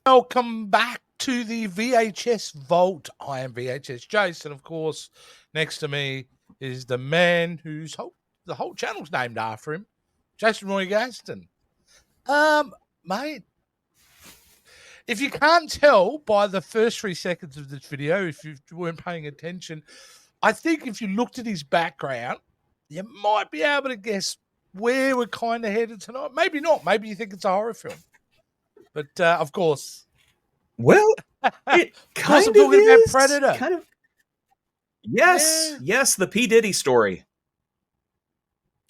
Welcome back to the VHS Vault. I am VHS Jason, of course. Next to me is the man the whole channel's named after him, Jason Roy Gaston. Mate, if you can't tell by the first 3 seconds of this video, if you weren't paying attention, I think if you looked at his background, you might be able to guess where we're kind of headed tonight. Maybe not. Maybe you think it's a horror film. But of course, well, it kind I'm of talking is. about Predator. Kind of. Yes, yes, the P. Diddy story.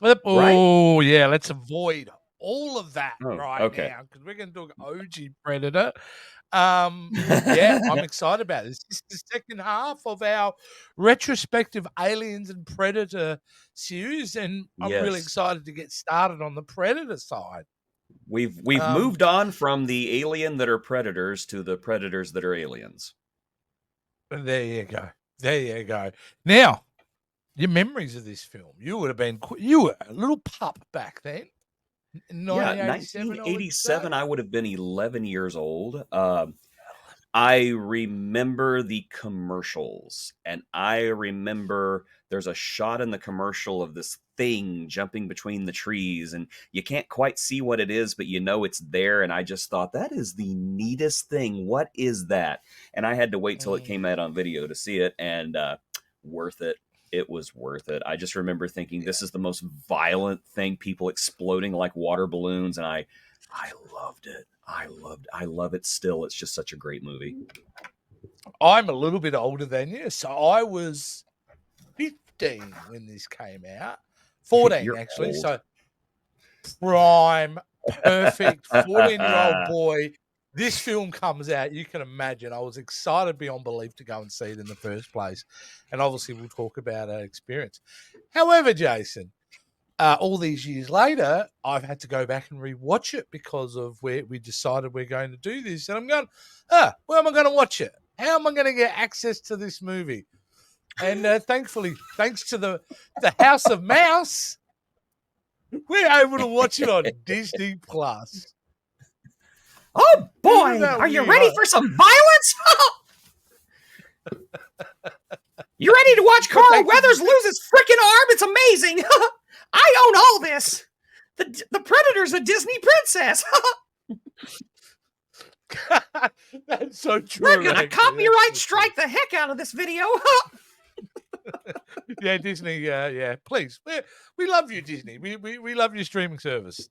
Oh, yeah, let's avoid all of that now because we're going to talk OG Predator. Yeah, I'm excited about this. This is the second half of our retrospective Aliens and Predator series, and I'm really excited to get started on the Predator side. We've moved on from the alien that are predators to the predators that are aliens. There you go. There you go. Now, your memories of this film. You were a little pup back then. 1987, I would have been 11 years old. I remember the commercials, and I remember there's a shot in the commercial of this thing jumping between the trees, and you can't quite see what it is, but you know it's there, and I just thought, that is the neatest thing. What is that? And I had to wait till it came out on video to see it, and worth it. It was worth it. I just remember thinking, this is the most violent thing, people exploding like water balloons, and I loved it. I love it still. It's just such a great movie. I'm a little bit older than you, so I was 15 when this came out. 14, You're actually. old. So prime, perfect 14-year-old boy. This film comes out. You can imagine I was excited beyond belief to go and see it in the first place. And obviously we'll talk about our experience. However, Jason, all these years later, I've had to go back and rewatch it because of where we decided we're going to do this. And I'm going, where am I going to watch it? How am I going to get access to this movie? And thankfully, thanks to the House of Mouse, we're able to watch it on Disney Plus. Oh boy, are you ready for some violence? You ready to watch Carl Weathers lose his freaking arm? It's amazing. I own all this. The Predator's a Disney princess. That's so true. We're gonna copyright strike the heck out of this video. Yeah, Disney. Yeah, please. We love you, Disney. We love your streaming service.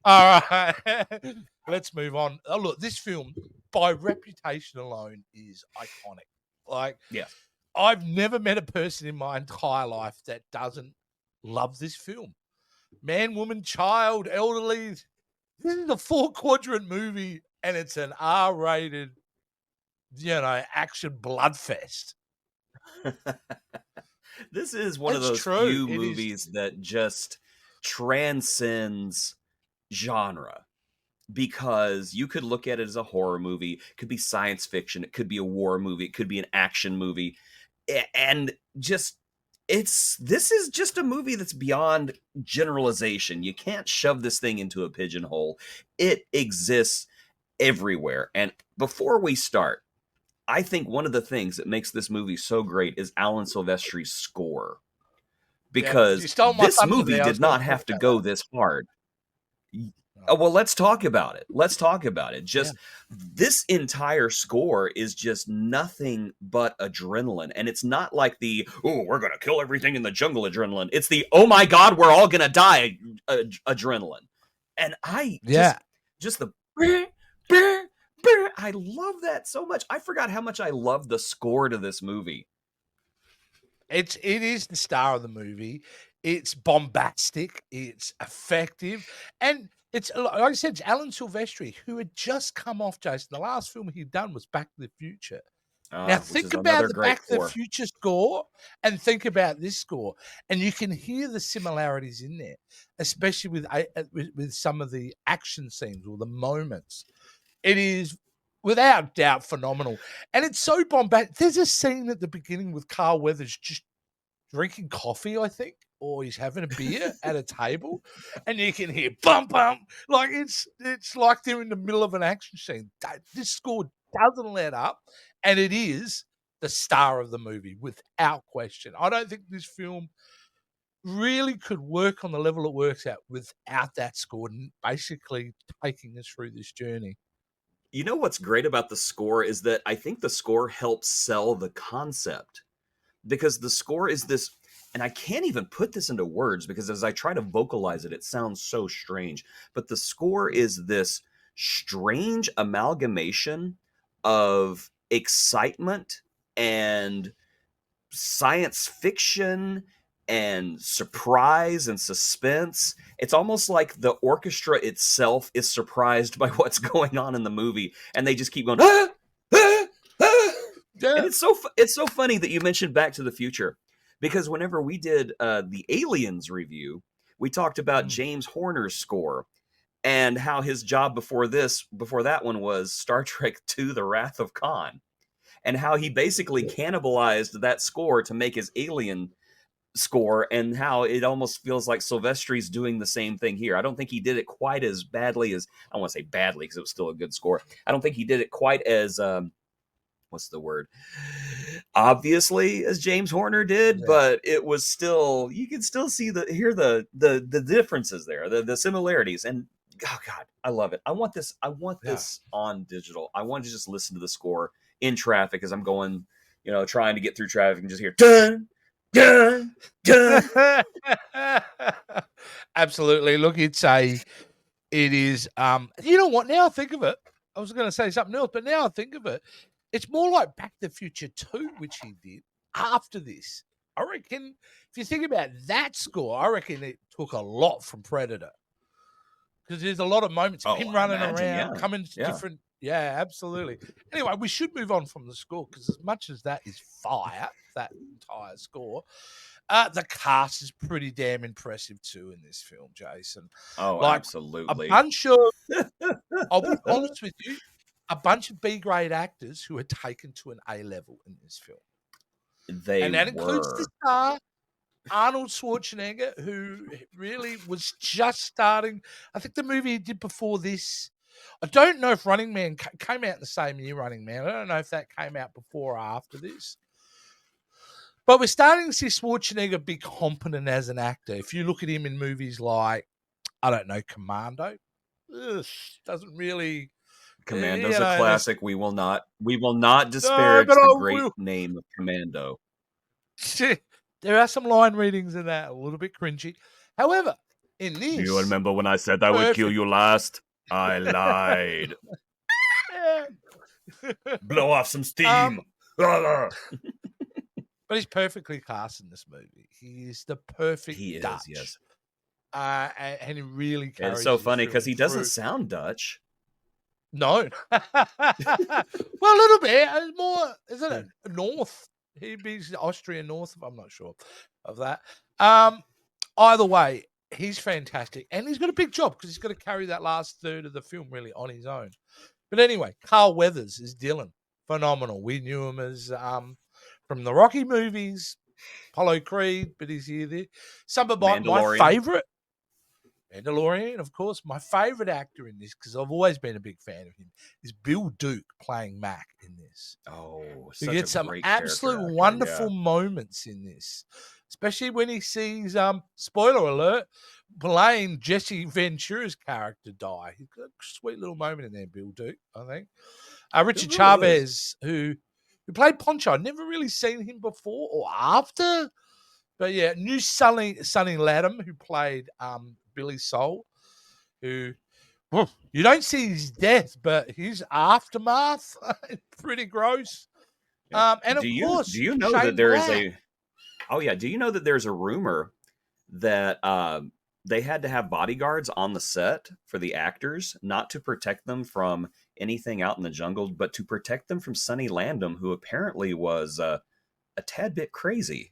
All right, let's move on. Oh, look, this film, by reputation alone, is iconic. Like, yeah, I've never met a person in my entire life that doesn't love this film. Man, woman, child, elderly. This is a 4-quadrant movie, and it's an R-rated, action bloodfest. This is one of those few movies that just transcends genre, because you could look at it as a horror movie, it could be science fiction, it could be a war movie, it could be an action movie, and this is just a movie that's beyond generalization. You can't shove this thing into a pigeonhole. It exists everywhere. And before we start, I think one of the things that makes this movie so great is Alan Silvestri's score, because this movie did not have to go this hard. Oh, well, let's talk about it. Just this entire score is just nothing but adrenaline. And it's not like the, we're going to kill everything in the jungle adrenaline. It's the, oh my God, we're all going to die adrenaline. And just the, I love that so much. I forgot how much I love the score to this movie. It is the star of the movie. It's bombastic. It's effective. And it's, like I said, it's Alan Silvestri, who had just come off, Jason. The last film he'd done was Back to the Future. Now, think about the Back to the Future score and think about this score. And you can hear the similarities in there, especially with some of the action scenes or the moments. It is, without doubt, phenomenal. And it's so bombastic. There's a scene at the beginning with Carl Weathers just drinking coffee, I think. or he's having a beer at a table, and you can hear bump bump, like it's like they're in the middle of an action scene. This score doesn't let up, and it is the star of the movie without question. I don't think this film really could work on the level it works at without that score, basically taking us through this journey. You know what's great about the score is that I think the score helps sell the concept, because the score is this, and I can't even put this into words because as I try to vocalize it, it sounds so strange. But the score is this strange amalgamation of excitement and science fiction and surprise and suspense. It's almost like the orchestra itself is surprised by what's going on in the movie, and they just keep going, ah, ah, ah. Yeah. And it's so funny that you mentioned Back to the Future, because whenever we did the Aliens review, we talked about James Horner's score and how his job before that one was Star Trek II: The Wrath of Khan, and how he basically cannibalized that score to make his Alien score, and how it almost feels like Silvestri's doing the same thing here. I don't think he did it quite as badly as, I don't want to say badly because it was still a good score. I don't think he did it quite as what's the word? Obviously, as James Horner did, but it was still, you can still see the differences there, the similarities, and oh god, I love it. I want this on digital. I want to just listen to the score in traffic as I'm going, trying to get through traffic and just hear dun dun dun. Absolutely. Look, it is you know what, now I think of it, I was going to say something else, but now I think of it, it's more like Back to the Future 2, which he did after this. I reckon, if you think about that score, I reckon it took a lot from Predator. Because there's a lot of moments of him running around, coming to different... Yeah, absolutely. Anyway, we should move on from the score, because as much as that is fire, that entire score, the cast is pretty damn impressive too in this film, Jason. Oh, absolutely. A bunch of... I'll be honest with you, a bunch of B-grade actors who are taken to an A level in this film. And that includes the star, Arnold Schwarzenegger, who really was just starting. I think the movie he did before this, I don't know if Running Man came out the same year, Running Man. I don't know if that came out before or after this. But we're starting to see Schwarzenegger be competent as an actor. If you look at him in movies like, I don't know, Commando, doesn't really... Commando's a classic. We will not disparage the great name of Commando. There are some line readings in that, a little bit cringy. However, in this... Do you remember when I said I would kill you last? I lied. Blow off some steam. But he's perfectly cast in this movie. He is the perfect Dutch. Yes. And he really carries... It's so funny because he doesn't sound Dutch. No. Well, a little bit. It's more, isn't it? North. He'd be Austrian North, I'm not sure of that. Either way, he's fantastic. And he's got a big job because he's got to carry that last third of the film really on his own. But anyway, Carl Weathers is Dylan. Phenomenal. We knew him as from the Rocky movies, Apollo Creed, but he's here there. Some of my favorite... Mandalorian, of course. My favorite actor in this, because I've always been a big fan of him, is Bill Duke playing Mac in this. Oh, you get some absolute wonderful moments in this, especially when he sees, spoiler alert, playing Jesse Ventura's character die. He's got a sweet little moment in there, Bill Duke, I think. Richard Chavez, who played Poncho. I'd never really seen him before or after, but yeah, new Sonny Latham, who played Billy Soul, who you don't see his death, but his aftermath pretty gross. And of course, do you know that there is a? Oh yeah, do you know that there's a rumor that they had to have bodyguards on the set for the actors, not to protect them from anything out in the jungle, but to protect them from Sonny Landham, who apparently was a tad bit crazy.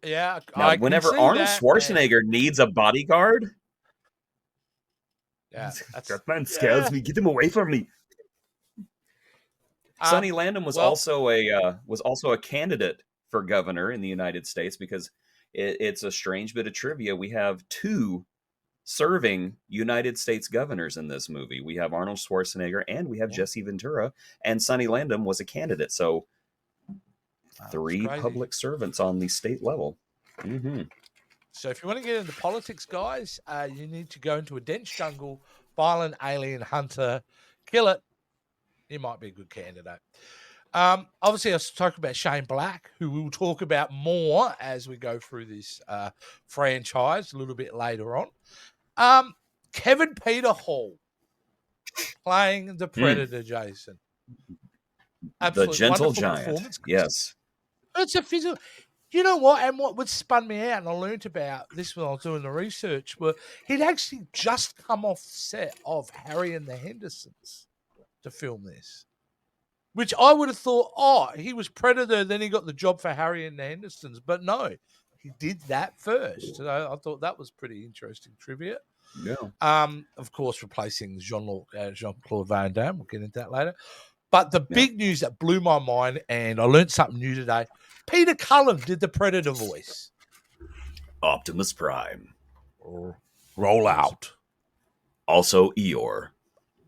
Yeah. Now, whenever Arnold Schwarzenegger needs a bodyguard, that man scares me. Get him away from me. Sonny Landham was also a candidate for governor in the United States, because it's a strange bit of trivia. We have 2 serving United States governors in this movie. We have Arnold Schwarzenegger and we have Jesse Ventura, and Sonny Landham was a candidate. So 3 public servants on the state level. Mm-hmm. So if you want to get into politics, guys, you need to go into a dense jungle, violent alien hunter, kill it. He might be a good candidate. Obviously, I was talking about Shane Black, who we'll talk about more as we go through this franchise a little bit later on. Kevin Peter Hall playing the Predator, Jason. Absolutely the gentle giant. Yes. It's a physical. You know what? And what spun me out, and I learned about this when I was doing the research, were he'd actually just come off set of Harry and the Hendersons to film this. Which I would have thought, he was Predator, then he got the job for Harry and the Hendersons. But no, he did that first. So I thought that was pretty interesting trivia. Yeah. Of course, replacing Jean-Claude Van Damme. We'll get into that later. But the big news that blew my mind, and I learned something new today, Peter Cullen did the Predator voice. Optimus Prime. Roll out. Also Eeyore.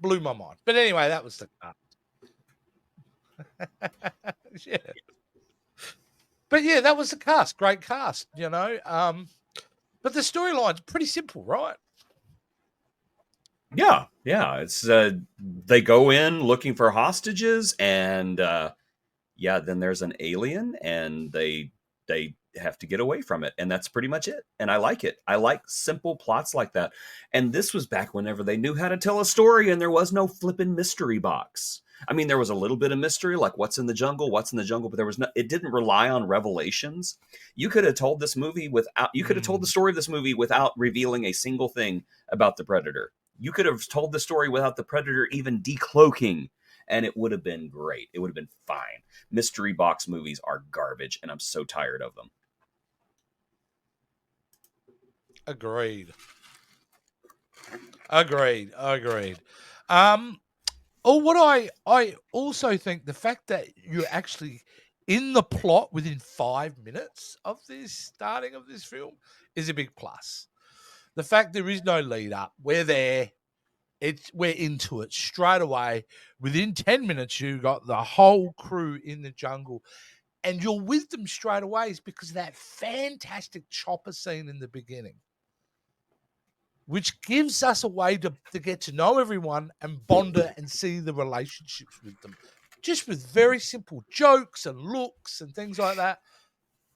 Blew my mind. But anyway, that was the yeah. But yeah, that was the cast. Great cast, you know. But the storyline's pretty simple, right? Yeah. It's they go in looking for hostages, and then there's an alien, and they have to get away from it, and that's pretty much it. And I like it. I like simple plots like that. And this was back whenever they knew how to tell a story, and there was no flippin' mystery box. I mean, there was a little bit of mystery, like what's in the jungle, but there was no. It didn't rely on revelations. You could have told this movie without. You could have told the story of this movie without revealing a single thing about the Predator. You could have told the story without the Predator even decloaking, and it would have been great. It would have been fine. Mystery box movies are garbage, and I'm so tired of them. Agreed. What I also think, the fact that you're actually in the plot within 5 minutes of this starting of this film is a big plus. The fact there is no lead up, we're there, we're into it straight away. Within 10 minutes, you got the whole crew in the jungle, and you're with them straight away is because of that fantastic chopper scene in the beginning, which gives us a way to get to know everyone and bond it and see the relationships with them. Just with very simple jokes and looks and things like that,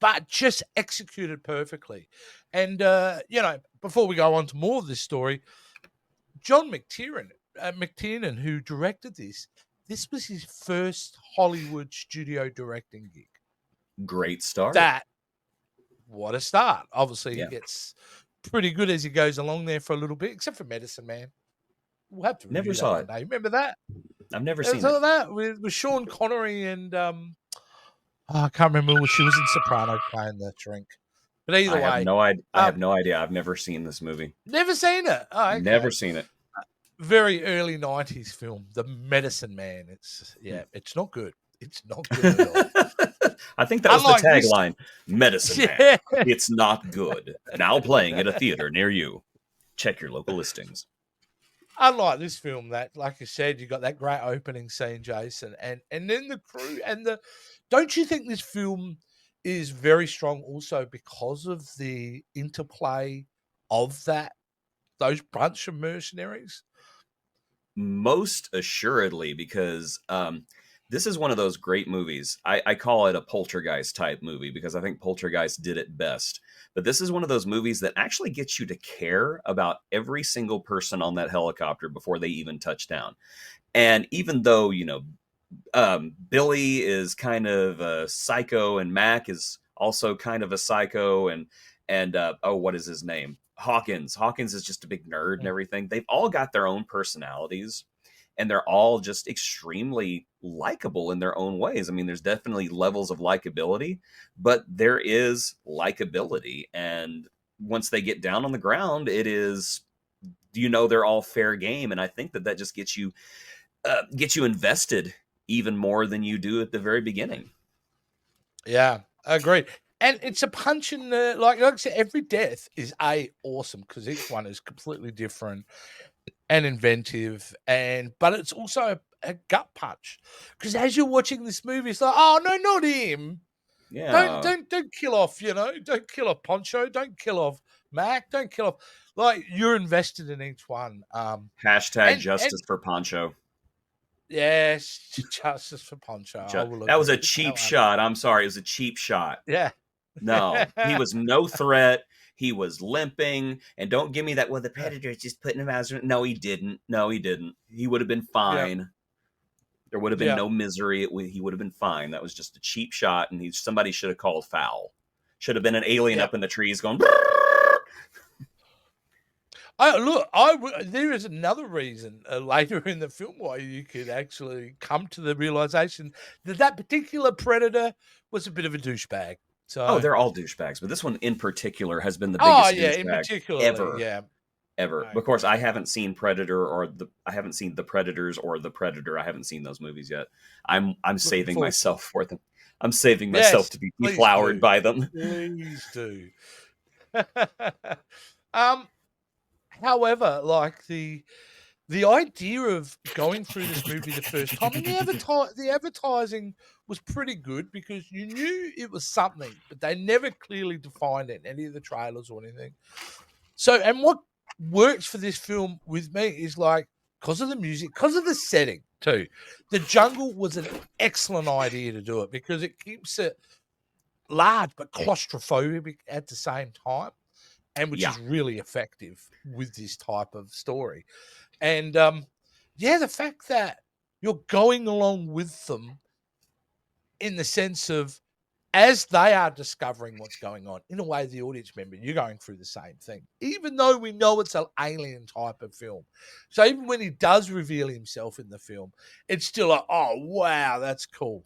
but just executed perfectly. And, before we go on to more of this story, John McTiernan, who directed this was his first Hollywood studio directing gig. Great start. What a start. Obviously, he gets pretty good as he goes along there for a little bit, except for Medicine Man. We'll have to never saw it. Day. Remember that? I've never seen it. That with Sean Connery and I can't remember what she was in Soprano playing the drink. But either way, I have no idea. I've never seen this movie. Never seen it. Oh, okay. Never seen it. Very early 90s film, The Medicine Man. It's not good. It's not good at all. I think that was the tagline. Medicine Man. It's not good. Now playing at a theater near you. Check your local listings. Unlike this film, that, like you said, you got that great opening scene, Jason, and then the crew and the. Don't you think this film is very strong also because of the interplay of those bunch of mercenaries? Most assuredly, because this is one of those great movies. I call it a Poltergeist type movie because I think Poltergeist did it best. But this is one of those movies that actually gets you to care about every single person on that helicopter before they even touch down. And even though, Billy is kind of a psycho and Mac is also kind of a psycho and what is his name? Hawkins is just a big nerd and everything. They've all got their own personalities and they're all just extremely likable in their own ways. I mean, there's definitely levels of likability, but there is likability. And once they get down on the ground, it is, they're all fair game. And I think that just gets you invested even more than you do at the very beginning. Yeah. Agreed. And it's a punch in the like I said, every death is awesome because each one is completely different and inventive, but it's also a gut punch because as you're watching this movie, it's like, oh no, not him. Yeah. Don't kill off, don't kill off Poncho, don't kill off Mac, don't kill off. Like you're invested in each one. Hashtag justice for Poncho. Yes, justice for Poncho. That was a cheap shot. I'm sorry, it was a cheap shot. Yeah. No, he was no threat. He was limping, and don't give me that. Well, the Predator is just putting him out. No, he didn't. No, he didn't. He would have been fine. Yep. There would have been no misery. He would have been fine. That was just a cheap shot, and somebody should have called foul. Should have been an alien up in the trees going. There is another reason later in the film why you could actually come to the realization that particular Predator was a bit of a douchebag. So, they're all douchebags, but this one in particular has been the biggest douchebag ever. Yeah. Ever. Of course, I haven't seen Predator I haven't seen The Predators or The Predator. I haven't seen those movies yet. I'm saving myself for them. I'm saving myself to be deflowered by them. Please do. However, like the idea of going through this movie the first time, and the advertising was pretty good because you knew it was something, but they never clearly defined it in any of the trailers or anything. So, and what works for this film with me is like, because of the music, because of the setting too. The jungle was an excellent idea to do it because it keeps it large but claustrophobic at the same time, and which is really effective with this type of story. And the fact that you're going along with them in the sense of as they are discovering what's going on, in a way, the audience member, you're going through the same thing, even though we know it's an alien type of film. So even when he does reveal himself in the film, it's still like, oh, wow, that's cool.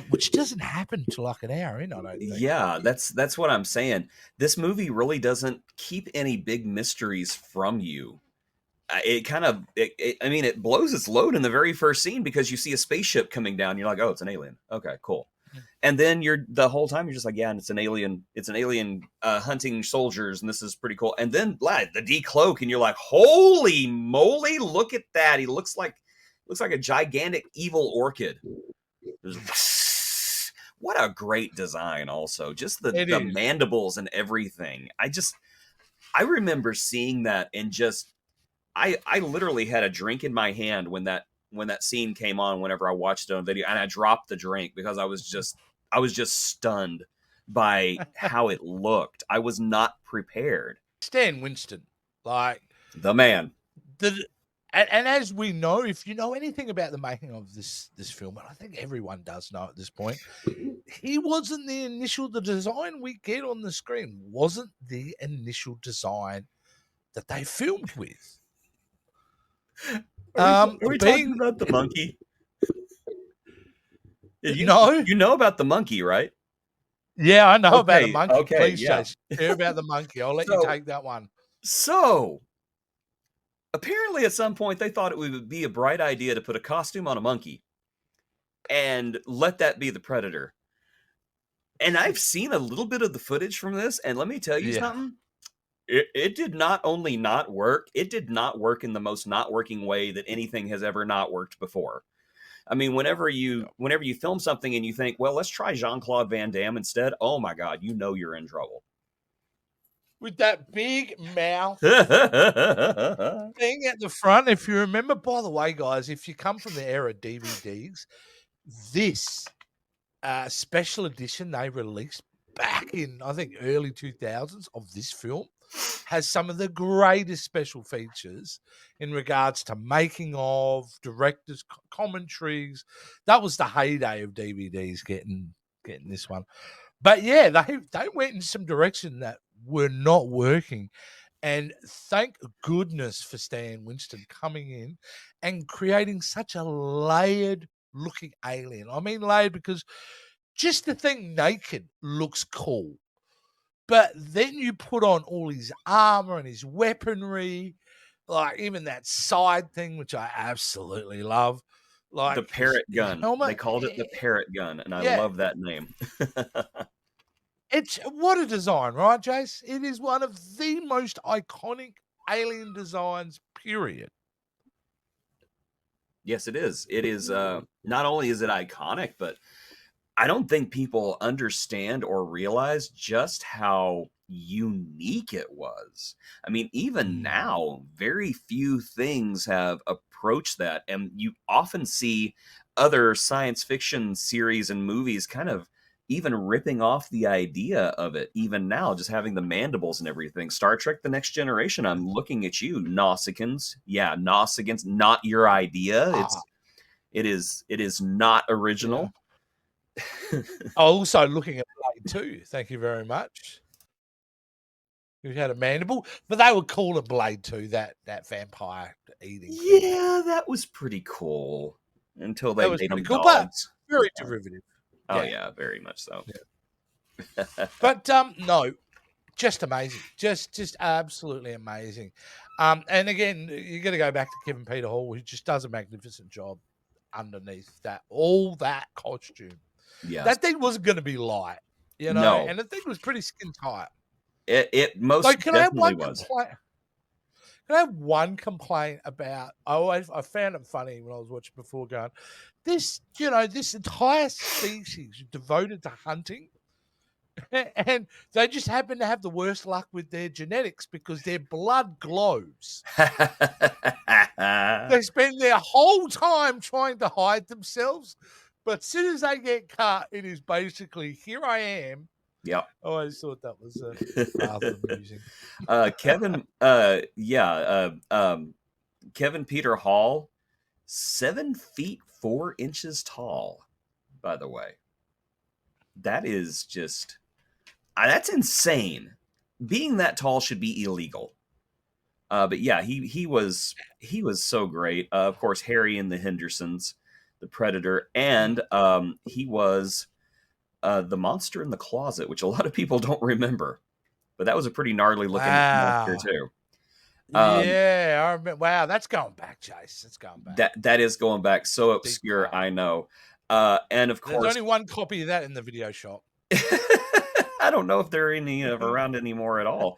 Which doesn't happen till like an hour in, I don't think. Yeah, that's what I'm saying. This movie really doesn't keep any big mysteries from you. It blows its load in the very first scene because you see a spaceship coming down. You're like, oh, it's an alien. Okay, cool. And then the whole time you're just like, yeah, and it's an alien hunting soldiers, and this is pretty cool. And then the decloak, and you're like, holy moly, look at that. He looks like a gigantic evil orchid. What a great design also. Just the mandibles and everything. I remember seeing that and just I literally had a drink in my hand when that scene came on whenever I watched it on video, and I dropped the drink because I was just stunned by how it looked. I was not prepared. Stan Winston, like the man. And as we know, if you know anything about the making of this film, and I think everyone does know at this point, he wasn't the design we get on the screen wasn't the initial design that they filmed with. Are we talking about the monkey? You know about the monkey, right? Yeah, I know about the monkey. Okay, please, Chase, hear about the monkey. I'll let you take that one. So, apparently at some point they thought it would be a bright idea to put a costume on a monkey and let that be the Predator. And I've seen a little bit of the footage from this, and let me tell you something. It did not only not work, it did not work in the most not working way that anything has ever not worked before. I mean, whenever you film something and you think, well, let's try Jean-Claude Van Damme instead, oh my God, you know you're in trouble. With that big mouth thing at the front. If you remember, by the way, guys, if you come from the era of DVDs, this special edition they released back in, I think, early 2000s of this film has some of the greatest special features in regards to making of, directors' commentaries. That was the heyday of DVDs getting this one. But yeah, they went in some direction that were not working. And thank goodness for Stan Winston coming in and creating such a layered looking alien. I mean layered because just the thing naked looks cool. But then you put on all his armor and his weaponry, like even that side thing, which I absolutely love. Like the parrot gun. Helmet. They called it the parrot gun, and I love that name. It's what a design, right, Jace? It is one of the most iconic alien designs, period. Yes, it is. It is not only is it iconic, but I don't think people understand or realize just how unique it was. I mean, even now, very few things have approached that. And you often see other science fiction series and movies kind of even ripping off the idea of it, even now, just having the mandibles and everything. Star Trek The Next Generation, I'm looking at you, Nausicaans. Yeah, Nausicaans, not your idea. It is not original. Yeah. Also looking at Blade 2, thank you very much. You had a mandible, but they would call it Blade 2, that vampire eating thing. Yeah, that was pretty cool until they made them cool, dogs. But very derivative. Oh yeah, very much so. Yeah. But no, just amazing, just absolutely amazing. And again, you got to go back to Kevin Peter Hall, who just does a magnificent job underneath all that costume. Yeah, that thing wasn't going to be light, No. and the thing was pretty skin tight. It most definitely was. Can I have one complaint about? I found it funny when I was watching before, going, this entire species devoted to hunting, and they just happen to have the worst luck with their genetics because their blood glows. They spend their whole time trying to hide themselves, but as soon as they get cut, it is basically, here I am. Yep. I always thought that was rather amusing. Kevin Peter Hall, 7 feet 4 inches tall, by the way. That is just, that's insane. Being that tall should be illegal. But yeah, he was so great. Of course, Harry and the Hendersons, the Predator, and he was the monster in the closet, which a lot of people don't remember, but that was a pretty gnarly looking monster too. Yeah, I remember. Wow, that's going back, Chase. That's going back. That is going back. So obscure, I know. And of course, there's only one copy of that in the video shop. I don't know if there are any around anymore at all.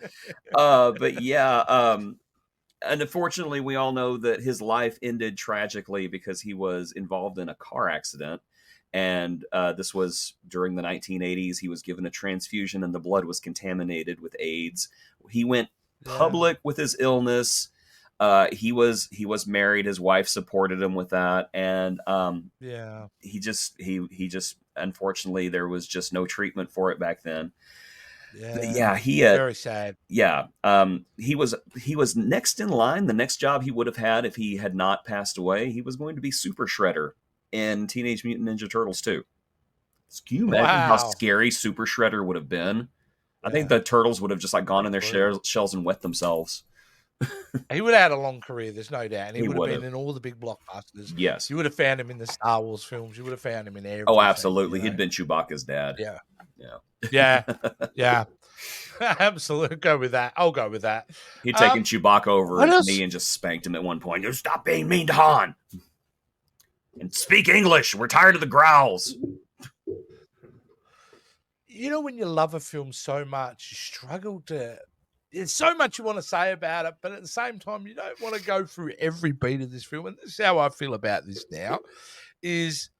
But yeah, and unfortunately, we all know that his life ended tragically because he was involved in a car accident. And this was during the 1980s. He was given a transfusion and the blood was contaminated with AIDS. He went public with his illness. He was married. His wife supported him with that. And he just unfortunately, there was just no treatment for it back then. Yeah, he had, very sad. Yeah, he was next in line. The next job he would have had if he had not passed away, he was going to be Super Shredder in Teenage Mutant Ninja Turtles 2. Can you imagine how scary Super Shredder would have been? I think the turtles would have just like gone in their shells and wet themselves. He would have had a long career, there's no doubt. And he would have been in all the big blockbusters. Yes. You would have found him in the Star Wars films. You would have found him in everything. Oh, absolutely. He'd been Chewbacca's dad. Yeah. Absolutely. Go with that. I'll go with that. He'd taken Chewbacca over his knee and just spanked him at one point. Stop being mean to Han. And speak English. We're tired of the growls. You know, when you love a film so much, you struggle to... There's so much you want to say about it, but at the same time, you don't want to go through every beat of this film. And this is how I feel about this now, is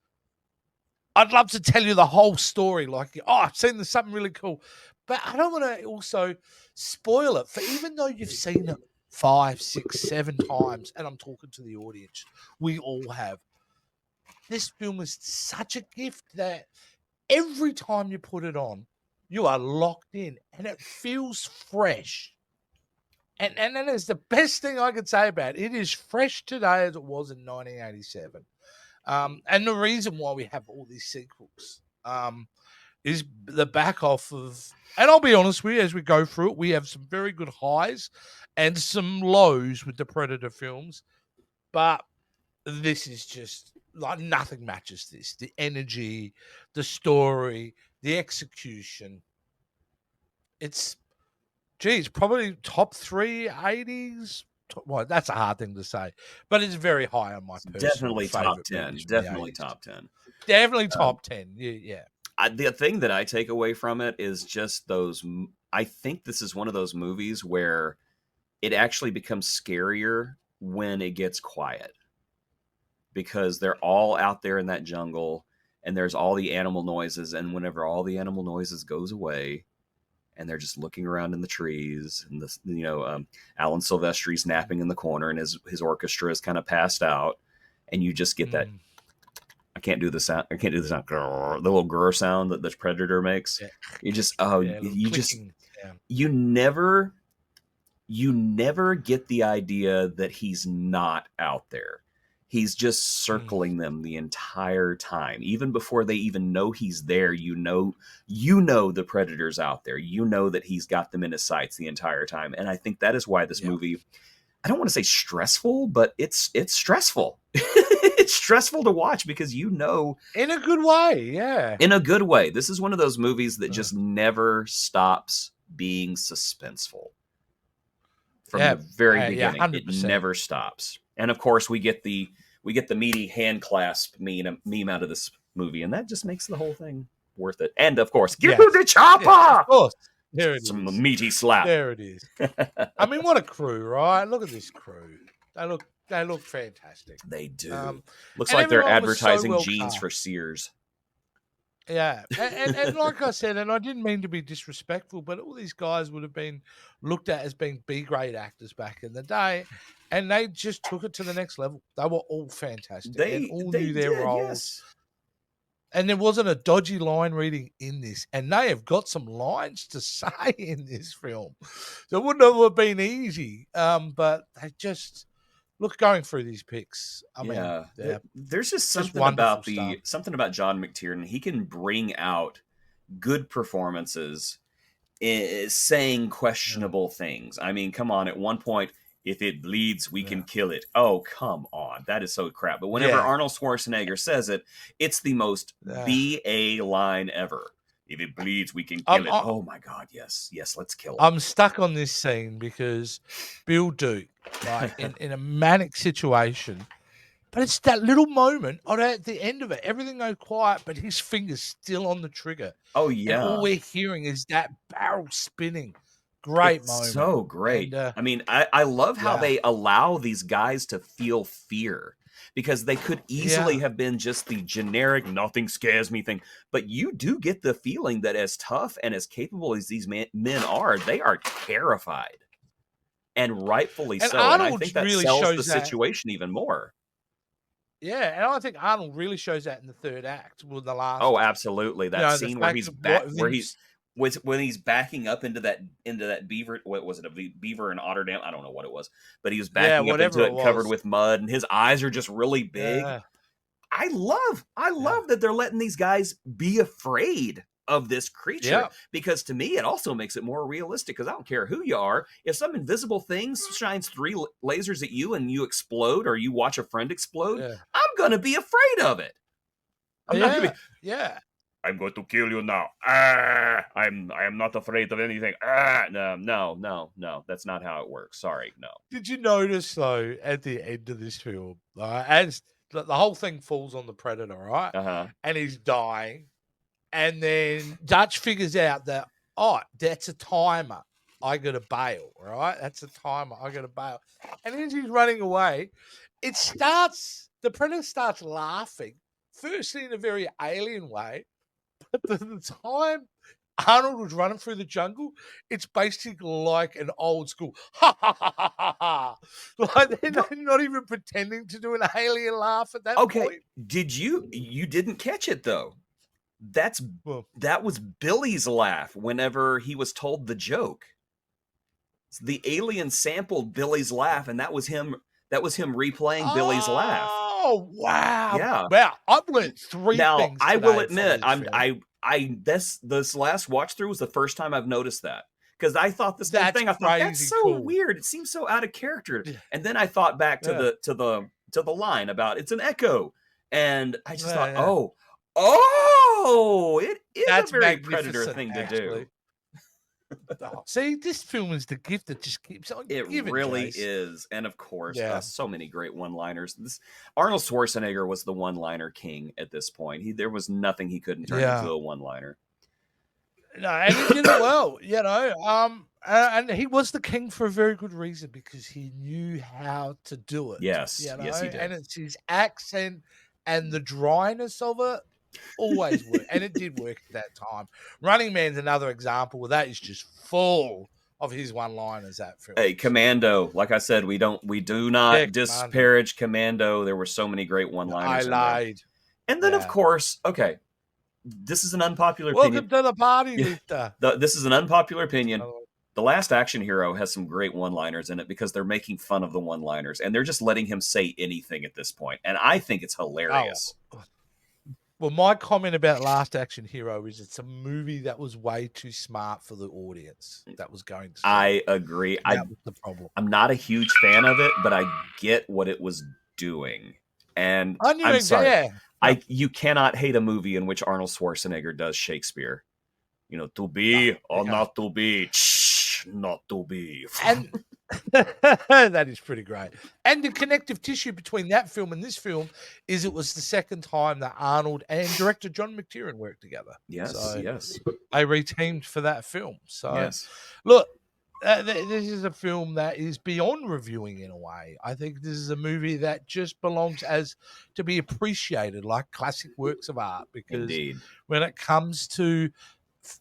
I'd love to tell you the whole story. Like, I've seen there's something really cool. But I don't want to also spoil it. For even though you've seen it 5, 6, 7 times, and I'm talking to the audience, we all have. This film is such a gift that every time you put it on, you are locked in, and it feels fresh. And that is the best thing I could say about it. It is fresh today as it was in 1987. And the reason why we have all these sequels is the back off of, and I'll be honest with you, as we go through it, we have some very good highs and some lows with the Predator films. But this is just like nothing matches this. The energy, the story, the execution. It's probably top 3 80s. Well, that's a hard thing to say, but it's very high on my personal definitely top 10. Movies definitely top 10. Definitely top 10. Yeah. The thing that I take away from it is just those. I think this is one of those movies where it actually becomes scarier when it gets quiet, because they're all out there in that jungle and there's all the animal noises. And whenever all the animal noises goes away and they're just looking around in the trees, and this, Alan Silvestri's napping in the corner and his orchestra is kind of passed out, and you just get that. I can't do the sound. I can't do the sound. Grrr, the little grrr sound that the predator makes. Yeah. You just, you never get the idea that he's not out there. He's just circling them the entire time. Even before they even know he's there, you know the predator's out there. You know that he's got them in his sights the entire time. And I think that is why this movie, I don't want to say stressful, but it's stressful. It's stressful to watch because in a good way, yeah. In a good way. This is one of those movies that just never stops being suspenseful. From the very beginning, it never stops. And of course, we get the meaty hand clasp meme out of this movie, and that just makes the whole thing worth it. And of course, give me the chopper! Yes, of course. There it Some is. Meaty slap. There it is. I mean, what a crew, right? Look at this crew. They look fantastic. They do. Looks like they're advertising jeans for Sears. Yeah, and like I said, and I didn't mean to be disrespectful, but all these guys would have been looked at as being B-grade actors back in the day, and they just took it to the next level. They were all fantastic. They all knew their roles. Yes. And there wasn't a dodgy line reading in this, and they have got some lines to say in this film. So it wouldn't have been easy, but they just... Look, going through these picks, I mean, there's just something about John McTiernan. He can bring out good performances, saying questionable things. I mean, come on. At one point, if it bleeds, we can kill it. Oh, come on, that is so crap. But whenever Arnold Schwarzenegger says it, it's the most BA line ever. If it bleeds, we can kill it. Oh my God, yes, let's kill it. I'm stuck on this scene because Bill Duke, like in a manic situation, but it's that little moment at the end of it, everything goes quiet, but his finger's still on the trigger. Oh yeah, and all we're hearing is that barrel spinning. Great moment, so great. And, I mean, I love how they allow these guys to feel fear. Because they could easily have been just the generic, nothing scares me thing. But you do get the feeling that as tough and as capable as these men are, they are terrified. And rightfully so. And I think that really sells the situation even more. Yeah, and I think Arnold really shows that in the third act. Well, the last. Oh, absolutely. That scene where he's back, when he's backing up into that beaver, what was it, a beaver and otter dam? I don't know what it was, but he was backing up into it covered with mud, and his eyes are just really big. Yeah. I love that they're letting these guys be afraid of this creature, because to me it also makes it more realistic, because I don't care who you are. If some invisible thing shines 3 lasers at you and you explode, or you watch a friend explode, I'm gonna be afraid of it. I'm not gonna be, I'm going to kill you now. I am not afraid of anything. No. That's not how it works. Sorry, no. Did you notice, though, at the end of this film, as the whole thing falls on the predator, right? Uh-huh. And he's dying. And then Dutch figures out that, that's a timer. I got to bail, right? That's a timer. I got to bail. And as he's running away, the predator starts laughing. Firstly, in a very alien way. But the time Arnold was running through the jungle, it's basically like an old school ha ha ha ha ha ha. Like they're not even pretending to do an alien laugh at that point. You didn't catch it though? That was Billy's laugh whenever he was told the joke. The alien sampled Billy's laugh, and that was him replaying Billy's laugh. Oh wow! Yeah, wow. I've learned 3 things. I will admit, this last watch through was the first time I've noticed that, because I thought this whole thing. I thought that's so weird. It seems so out of character. And then I thought back to the line about it's an echo, and I just thought, it is a very Predator thing to do. Oh, see, this film is the gift that just keeps on It giving, really Jace. is. And of course, Yeah. so many great one-liners. Arnold Schwarzenegger was the one-liner king at this point. There was nothing he couldn't turn into a one-liner. No, and he did it well, you know. And he was the king for a very good reason, because he knew how to do it. Yes, you know, yes, he did. And it's his accent and the dryness of it always worked, and it did work at that time. Running Man's another example where that is just full of his one-liners. That film. Hey, Commando. Like I said, we do not disparage Commando. There were so many great one-liners. I lied. And then, of course, okay. This is an unpopular opinion. Welcome to the party, Lita. This is an unpopular opinion. The Last Action Hero has some great one-liners in it because they're making fun of the one-liners, and they're just letting him say anything at this point. And I think it's hilarious. Oh. Well, my comment about Last Action Hero is it's a movie that was way too smart for the audience that was going to see. I agree. That was the problem. I'm not a huge fan of it, but I get what it was doing. And I'm sorry. Yeah. You cannot hate a movie in which Arnold Schwarzenegger does Shakespeare. You know, to be or not to be. Not to be. And that is pretty great. And the connective tissue between that film and this film is it was the second time that Arnold and director John McTiernan worked together. Yes, so yes. They reteamed for that film. So, yes. Look, this is a film that is beyond reviewing in a way. I think this is a movie that just belongs to be appreciated like classic works of art, because Indeed. when it comes to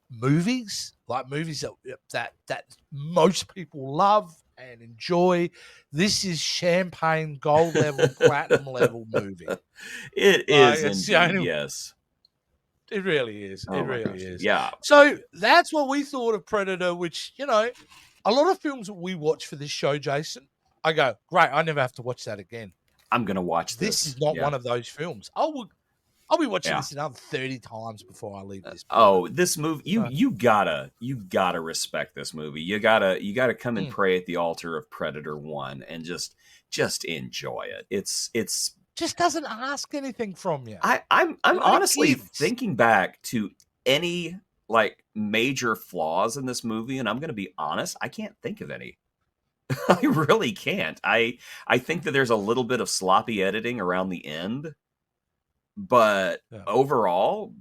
movies, like movies that most people love and enjoy, this is champagne gold level, platinum level movie. It is indeed, yes. It really is. Oh, it really is. Yeah. So that's what we thought of Predator, which, you know, a lot of films that we watch for this show, Jason, I go, great, I never have to watch that again. I'm going to watch this. This is not one of those films. I'll be watching this another 30 times before I leave this. This movie, you gotta respect this movie. You gotta come and pray at the altar of Predator 1 and just enjoy it. It's just doesn't ask anything from you. I'm honestly thinking back to any like major flaws in this movie, and I'm gonna be honest, I can't think of any. I really can't. I think that there's a little bit of sloppy editing around the end. But overall,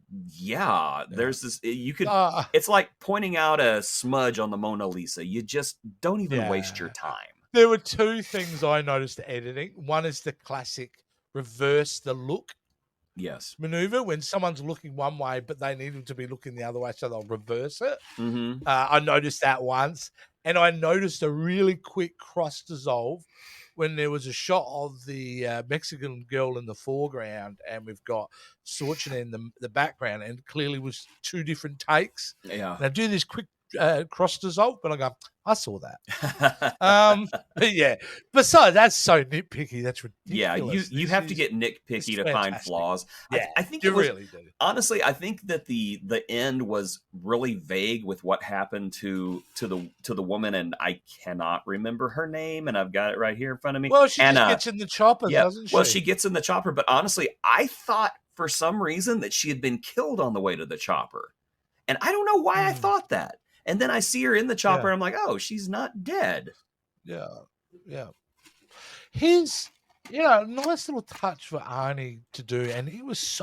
there's this, you could, it's like pointing out a smudge on the Mona Lisa. You just don't even waste your time. There were two things I noticed editing. One is the classic reverse the look maneuver, when someone's looking one way, but they need them to be looking the other way, so they'll reverse it. Mm-hmm. I noticed that once. And I noticed a really quick cross dissolve when there was a shot of the Mexican girl in the foreground, and we've got Schwarzenegger in the background, and clearly was two different takes. Yeah. And I do this quick cross dissolve, but I go, I saw that. But besides, that's so nitpicky. That's ridiculous. Yeah, you have to get nitpicky to find flaws. Yeah, I think you really do. Honestly, I think that the end was really vague with what happened to the woman, and I cannot remember her name, and I've got it right here in front of me. Well, she just gets in the chopper, doesn't she? Well, she gets in the chopper, but honestly, I thought for some reason that she had been killed on the way to the chopper, and I don't know why I thought that. And then I see her in the chopper. I'm like, oh, she's not dead. Yeah. His, nice little touch for Arnie to do. And he was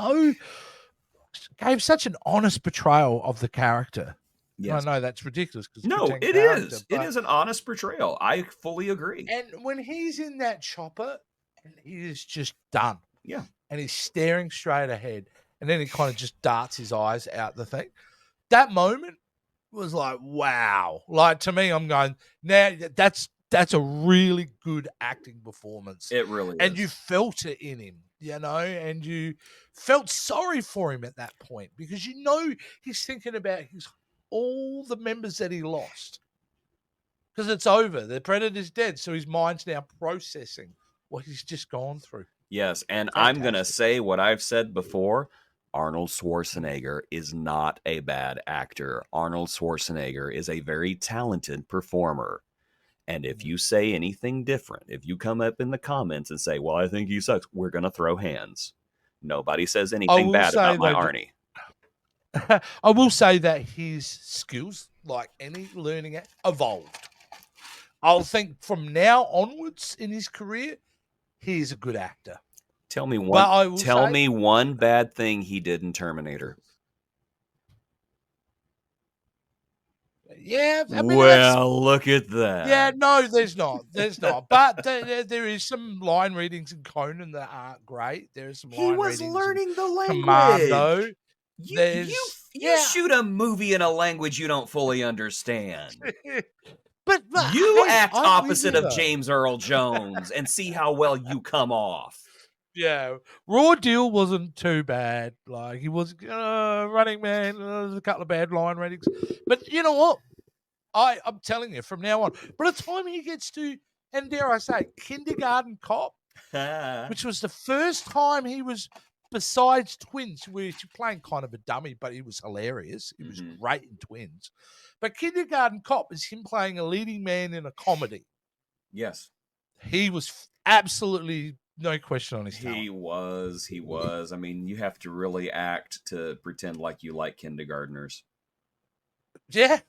gave such an honest portrayal of the character. Yes. I know that's ridiculous. No, it is. It is an honest portrayal. I fully agree. And when he's in that chopper, and he is just done. Yeah. And he's staring straight ahead. And then he kind of just darts his eyes out the thing. That moment was like, wow. Like, to me, I'm going, now that's a really good acting performance. It really is. And you felt it in him, and you felt sorry for him at that point, because he's thinking about all the members that he lost. Because it's over. The Predator's dead, so his mind's now processing what he's just gone through. Yes, and fantastic. I'm going to say what I've said before. Arnold Schwarzenegger is not a bad actor. Arnold Schwarzenegger is a very talented performer. And if you say anything different, if you come up in the comments and say, well, I think he sucks, we're going to throw hands. Nobody says anything bad about my Arnie. I will say that his skills like any learning, evolved. I'll think from now onwards in his career, he's a good actor. Tell me But one bad thing he did in Terminator. Yeah, I mean, look at that. Yeah, no, there's not. But there is some line readings in Conan that aren't great. There's some line readings. He was learning the language. Commando. You shoot a movie in a language you don't fully understand. but you act opposite of James Earl Jones and see how well you come off. Yeah, Raw Deal wasn't too bad. Like, he was Running Man. There's a couple of bad line readings, but you know what? I'm telling you, from now on, by the time he gets to, and dare I say, Kindergarten Cop, which was the first time he was, besides Twins, which was playing kind of a dummy, but he was hilarious. He was great in Twins. But Kindergarten Cop is him playing a leading man in a comedy. Yes. He was absolutely no question on his talent. He was. I mean, you have to really act to pretend like you like kindergartners. Yeah.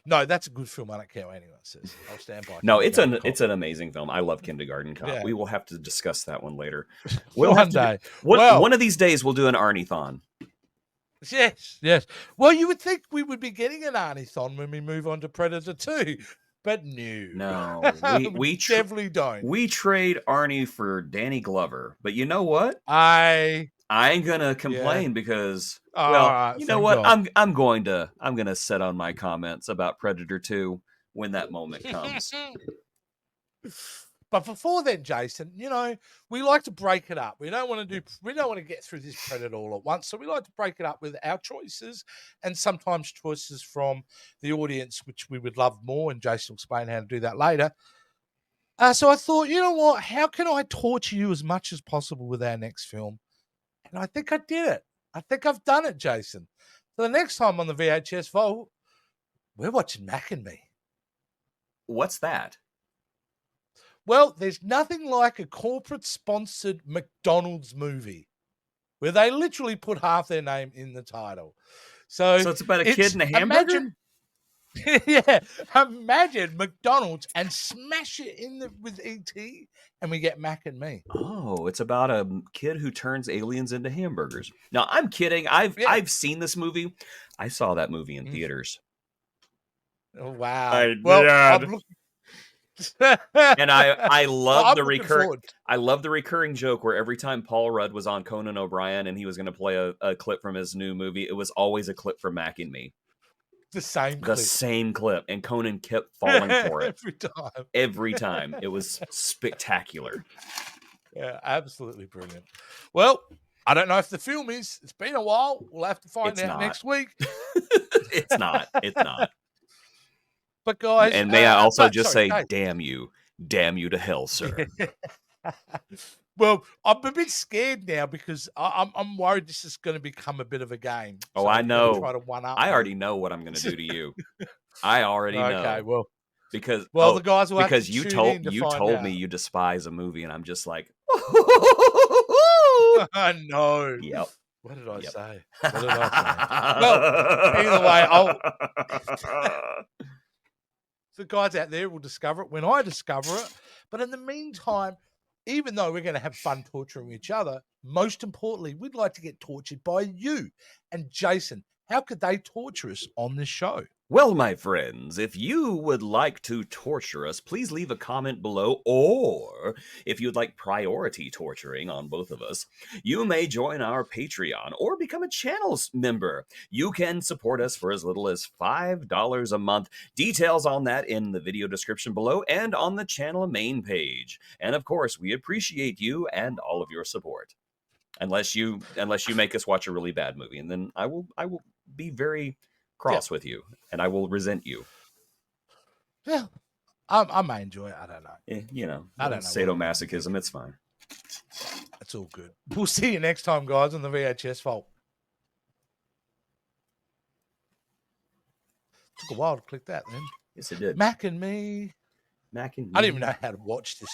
No, that's a good film. I don't care what anyone says. I'll stand by. No, it's an amazing film. I love Kindergarten Cop. Yeah. We will have to discuss that one later. One day. One of these days, we'll do an Arnie-thon. Yes. Well, you would think we would be getting an Arnie-thon when we move on to Predator 2. But no, we definitely don't. We trade Arnie for Danny Glover, but you know what? I ain't gonna complain because, you know what? God. I'm gonna set on my comments about Predator 2 when that moment comes. But before then, Jason, we like to break it up. We don't want to get through this Predator all at once. So we like to break it up with our choices and sometimes choices from the audience, which we would love more. And Jason will explain how to do that later. So I thought, you know what? How can I torture you as much as possible with our next film? And I think I did it. I think I've done it, Jason. So the next time on the VHS Vault, we're watching Mac and Me. What's that? Well, there's nothing like a corporate-sponsored McDonald's movie where they literally put half their name in the title. So it's about a kid and a hamburger? Imagine McDonald's and smash it with E.T. and we get Mac and Me. Oh, it's about a kid who turns aliens into hamburgers. No, I'm kidding. I've seen this movie. I saw that movie in theaters. Oh, wow. I'm and I love I love the recurring joke where every time Paul Rudd was on Conan O'Brien and he was going to play a clip from his new movie, it was always a clip from Mac and Me. The same clip, and Conan kept falling for it every time. It was spectacular. Yeah, absolutely brilliant. Well, I don't know if the film is. It's been a while. We'll have to find out next week. It's not. But guys, and may I also say, damn you to hell, sir. Well, I'm a bit scared now because I'm worried this is going to become a bit of a game. So I know. Try to one-up I already know what I'm going to do to you. I already know. Okay, well, because the guys will because have to you told me you despise a movie, and I'm just like, I know. Yep. What did I say? Well, either way, the guys out there will discover it when I discover it. But in the meantime, even though we're going to have fun torturing each other, most importantly, we'd like to get tortured by you. And Jason, how could they torture us on this show? Well, my friends, if you would like to torture us, please leave a comment below, or if you'd like priority torturing on both of us, you may join our Patreon or become a channel member. You can support us for as little as $5 a month. Details on that in the video description below and on the channel main page. And of course, we appreciate you and all of your support. Unless you make us watch a really bad movie, and then I will be very cross with you, and I will resent you. Yeah, I may enjoy it. I don't know. I don't know. Sadomasochism. It's fine. It's all good. We'll see you next time, guys, on the VHS Vault. Took a while to click that, then. Yes, it did. Mac and Me. I don't even know how to watch this.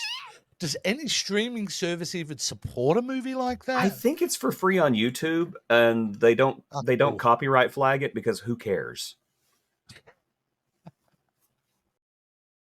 Does any streaming service even support a movie like that? I think it's for free on YouTube, and they don't copyright flag it because who cares?